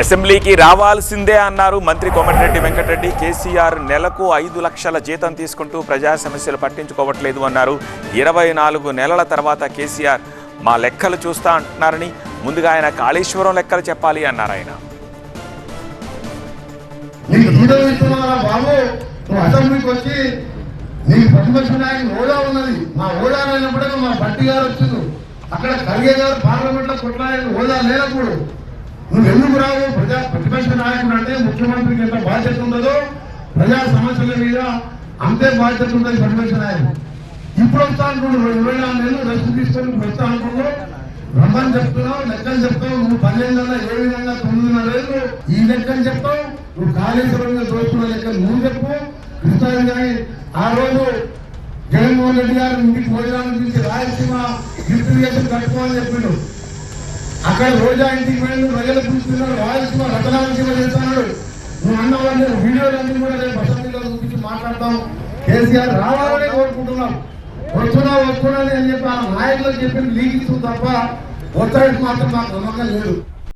అసెంబ్లీకి రావాల్సిందే అన్నారు మంత్రి కోమటిరెడ్డి వెంకటరెడ్డి. కేసీఆర్ నెలకు 5 లక్షల జీతం తీసుకుంటూ ప్రజా సమస్యలు పట్టించుకోవట్లేదు అన్నారు. 24 నెలల తర్వాత కేసీఆర్ మా లెక్కలు చూస్తా అంటున్నారని, ముందుగా ఆయన కాళేశ్వరం లెక్కలు చెప్పాలి అన్నారు. ఆయన అక్కడ ఖర్గే గారు పార్లమెంట్ లో కొట్లాడిన హోదా లేనప్పుడు నువ్వు ఎందుకు రావు? ప్రతిపక్ష నాయకుడు అంటే ముఖ్యమంత్రికి ఎంత బాధ్యత ఉండదో ప్రజా సమస్యల మీద అంతే బాధ్యత ఉంటుంది ప్రతిపక్ష నాయకుడు. ఇప్పుడు వస్తా అనుకున్నావు, 24 నెలలు రెస్ట్ తీసుకొని వస్తా అనుకున్నావు, రమ్మని చెప్తున్నావు, లెక్కలు చెప్తావు. నువ్వు 12 నెలల ఏ విధంగా 9.5 ఏళ్ళు ఈ లెక్కలు చెప్తావు. నువ్వు కాళేశ్వరంగా దోచుకున్న లెక్కలు నువ్వు చెప్పు. కృష్ణారావు గారి ఆ రోజు జగన్మోహన్ రెడ్డి గారు ఇంటికి భోజనాన్ని పిలిచి రాయలసీమ గిఫ్ట్ ఇరిగేషన్ కట్టుకోవాలని చెప్పిండు. అక్కడ రోజా ఇంటికి వెళ్ళి ప్రజలు పిలుస్తున్నాడు, రాయలసీమ రతనాలసీమ చేస్తున్నాడు. నువ్వు అన్నవాళ్ళు వీడియోలన్నీ కూడా నేను అసెంబ్లీలో చూపించి మాట్లాడతాం. కేసీఆర్ రావాలని కోరుకుంటున్నాం. వస్తున్నా అని చెప్పి ఆ నాయకులకు చెప్పి లీక్ ఇస్తుంది తప్ప ఒత్తిడికి మాత్రం మాకు నమ్మకం లేదు.